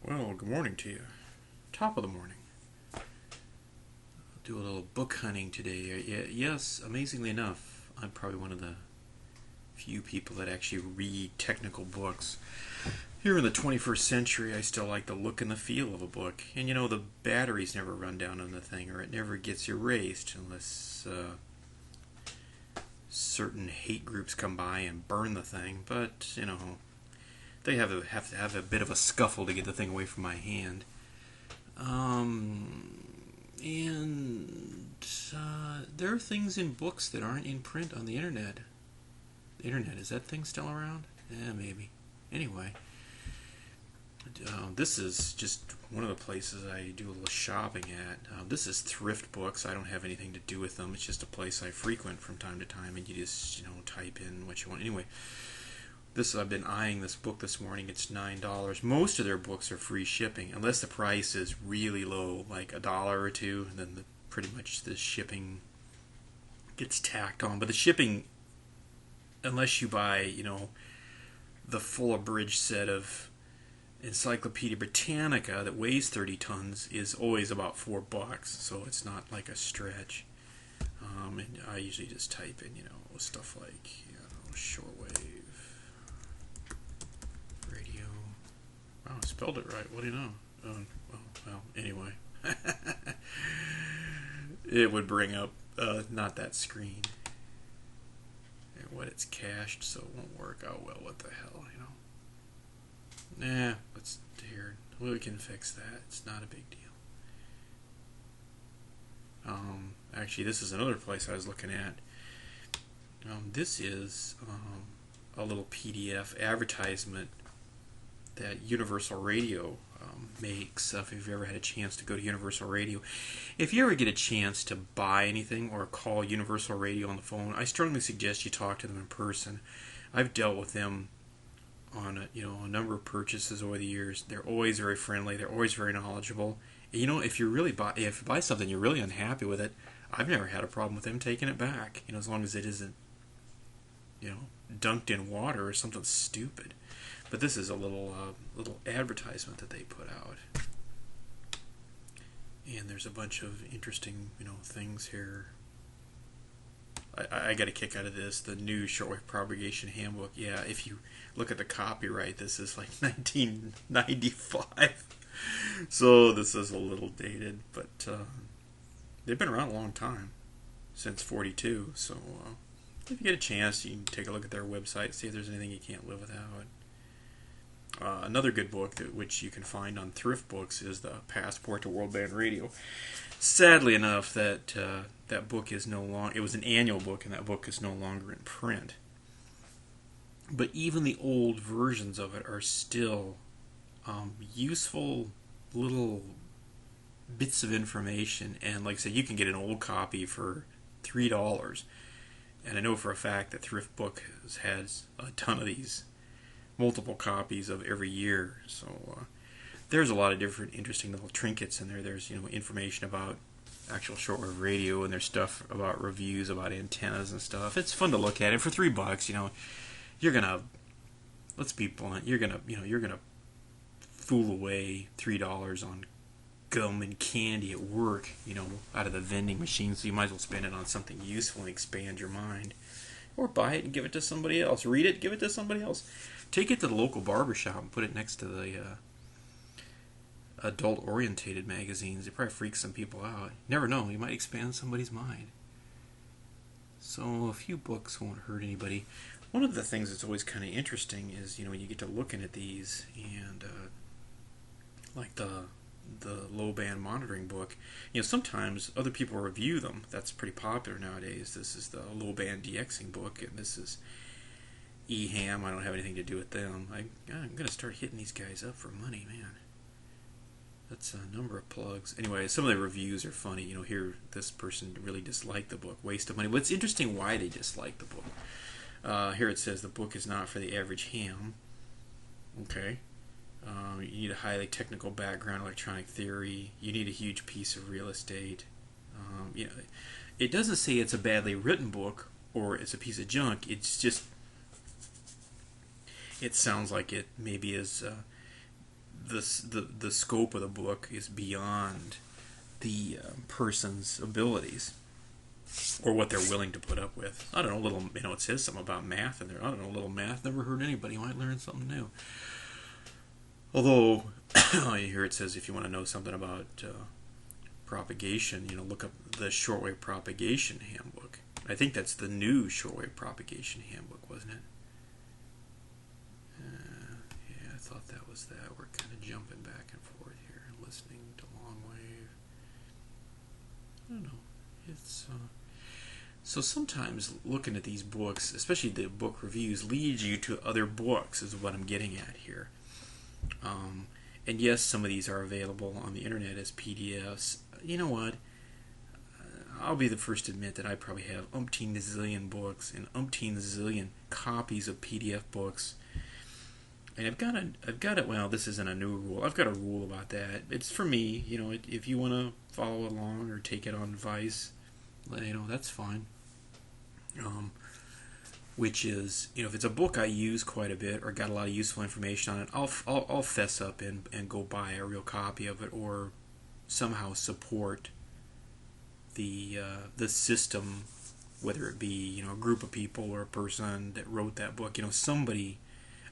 Well, good morning to you. Top of the morning. I'll do a little book hunting today. Yes, amazingly enough, I'm probably one of the few people that actually read technical books. Here in the 21st century, I still like the look and the feel of a book. And the batteries never run down on the thing, or it never gets erased unless certain hate groups come by and burn the thing. But, they have to have a bit of a scuffle to get the thing away from my hand. There are things in books that aren't in print on the internet. The internet, is that thing still around? Yeah, maybe. Anyway, this is just one of the places I do a little shopping at. This is Thrift Books. I don't have anything to do with them. It's just a place I frequent from time to time, and you just, type in what you want. Anyway, I've been eyeing this book this morning. It's $9. Most of their books are free shipping, unless the price is really low, like $1 or $2, and then pretty much the shipping gets tacked on. But the shipping, unless you buy, the full abridged set of Encyclopedia Britannica that weighs 30 tons, is always about $4. So it's not like a stretch. And I usually just type in, stuff like, Shortwave. Oh, I spelled it right. What do you know? Well, anyway. It would bring up not that screen. And what it's cached, so it won't work. Oh, well, what the hell, let's hear. We can fix that. It's not a big deal. Actually, this is another place I was looking at. This is a little PDF advertisement that Universal Radio makes. If you've ever had a chance to go to Universal Radio, if you ever get a chance to buy anything or call Universal Radio on the phone, I strongly suggest you talk to them in person. I've dealt with them on a number of purchases over the years. They're always very friendly. They're always very knowledgeable. And, if you buy something you're really unhappy with it, I've never had a problem with them taking it back. As long as it isn't dunked in water or something stupid. But this is a little advertisement that they put out, and there's a bunch of interesting things here. I got a kick out of this. The new Shortwave Propagation Handbook. Yeah, if you look at the copyright, this is like 1995, so this is a little dated. But they've been around a long time, since '42. So if you get a chance, you can take a look at their website, see if there's anything you can't live without. Another good book which you can find on Thrift Books is the Passport to World Band Radio. Sadly enough, that book is no longer. It was an annual book, and that book is no longer in print. But even the old versions of it are still useful little bits of information. And like I said, you can get an old copy for $3. And I know for a fact that Thrift Book has a ton of these. Multiple copies of every year, so there's a lot of different interesting little trinkets in there. There's information about actual shortwave radio, and there's stuff about reviews about antennas and stuff. It's fun to look at it for $3. You're gonna, let's be blunt, you're gonna fool away $3 on gum and candy at work, out of the vending machine. So you might as well spend it on something useful and expand your mind, or buy it and give it to somebody else. Read it, give it to somebody else. Take it to the local barbershop and put it next to the adult-orientated magazines. It probably freaks some people out. You never know. You might expand somebody's mind. So a few books won't hurt anybody. One of the things that's always kind of interesting is, when you get to looking at these, and like the low-band monitoring book, sometimes other people review them. That's pretty popular nowadays. This is the low-band DXing book, and this is EHAM. I don't have anything to do with them. I'm going to start hitting these guys up for money, man. That's a number of plugs. Anyway, some of the reviews are funny. Here, this person really disliked the book. Waste of money. But it's interesting why they disliked the book. Here it says the book is not for the average ham. Okay. You need a highly technical background, electronic theory. You need a huge piece of real estate. It doesn't say it's a badly written book or it's a piece of junk. It's just, it sounds like it maybe is the scope of the book is beyond the person's abilities or what they're willing to put up with. I don't know, little, it says something about math in there. I don't know, little math never hurt anybody. You might learn something new. Although, here it says if you want to know something about propagation, look up the Shortwave Propagation Handbook. I think that's the new Shortwave Propagation Handbook, wasn't it? Yeah, I thought that was that. We're kind of jumping back and forth here, listening to long wave. I don't know. It's so sometimes looking at these books, especially the book reviews, leads you to other books, is what I'm getting at here. And yes, some of these are available on the internet as PDFs. You know what? I'll be the first to admit that I probably have umpteen zillion books and umpteen zillion copies of PDF books. And I've got it. Well, this isn't a new rule. I've got a rule about that. It's for me. If you want to follow along or take it on advice, that's fine. Which is, if it's a book I use quite a bit or got a lot of useful information on it, I'll fess up and go buy a real copy of it or somehow support the system, whether it be a group of people or a person that wrote that book. Somebody,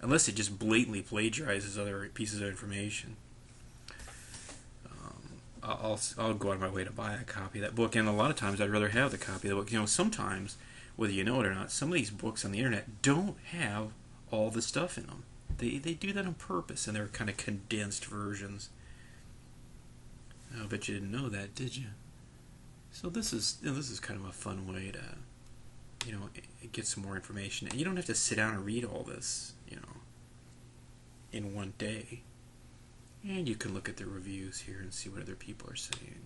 unless it just blatantly plagiarizes other pieces of information. I'll go out of my way to buy a copy of that book, and a lot of times I'd rather have the copy of the book. Sometimes, whether you know it or not, some of these books on the internet don't have all the stuff in them. They do that on purpose, and they're kind of condensed versions. I bet you didn't know that, did you? So this is kind of a fun way to get some more information, and you don't have to sit down and read all this in one day. And you can look at the reviews here and see what other people are saying.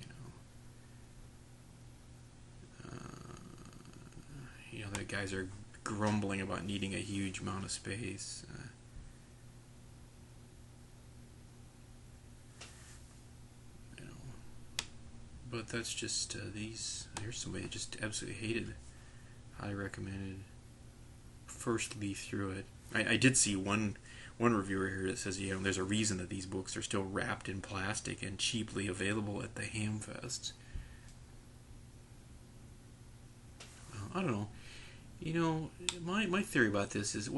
The guys are grumbling about needing a huge amount of space. But that's just these. Here's somebody that just absolutely hated. Highly recommended. First leaf through it. I did see one reviewer here that says there's a reason that these books are still wrapped in plastic and cheaply available at the Hamfests. I don't know. My theory about this is,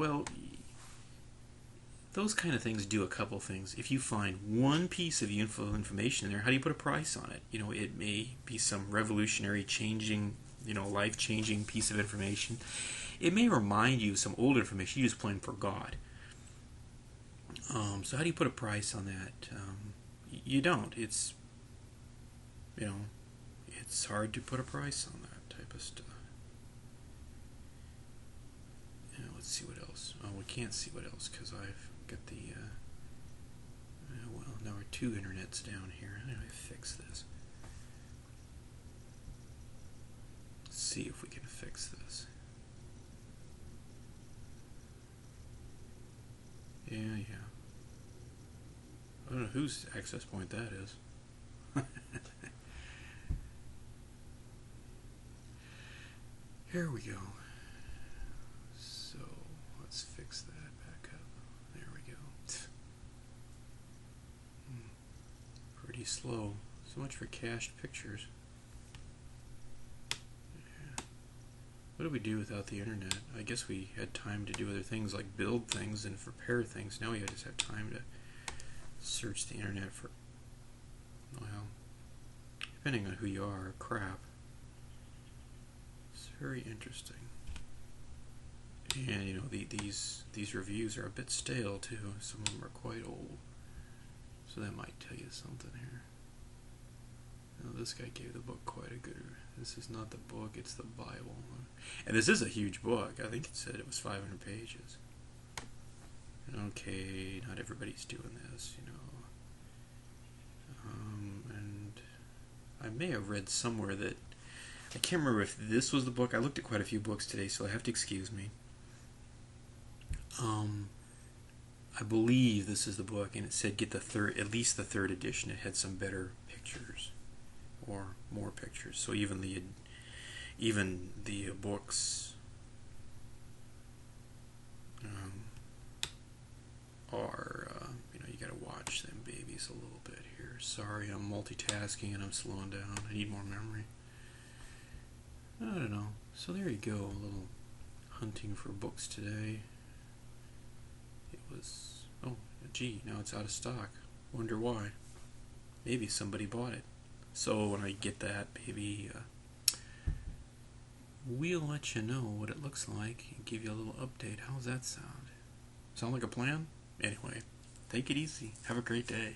those kind of things do a couple things. If you find one piece of useful information in there, how do you put a price on it? It may be some revolutionary changing, life-changing piece of information. It may remind you of some old information you just plain forgot. So how do you put a price on that? You don't. It's hard to put a price on that type of stuff. Let's see what else. Oh, we can't see what else because I've got the. Now we're two internets down here. How do I fix this? Let's see if we can fix this. Yeah. I don't know whose access point that is. Here we go. So let's fix that back up. There we go. Pretty slow. So much for cached pictures. Yeah. What do we do without the internet? I guess we had time to do other things like build things and prepare things. Now we just have time to search the internet for, depending on who you are, crap. It's very interesting. And these reviews are a bit stale too. Some of them are quite old, so that might tell you something here. This guy gave the book quite a good. This is not the book; it's the Bible. And this is a huge book. I think it said it was 500 pages. Okay, not everybody's doing this, and I may have read somewhere that I can't remember if this was the book. I looked at quite a few books today, so I have to excuse me. I believe this is the book, and it said get at least the third edition. It had some better pictures, or more pictures. So even the books are you got to watch them these a little bit here. Sorry, I'm multitasking and I'm slowing down. I need more memory. I don't know. So there you go, a little hunting for books today. It was, oh, gee, now it's out of stock. Wonder why. Maybe somebody bought it. So when I get that, maybe we'll let you know what it looks like and give you a little update. How's that sound? Sound like a plan? Anyway, take it easy. Have a great day.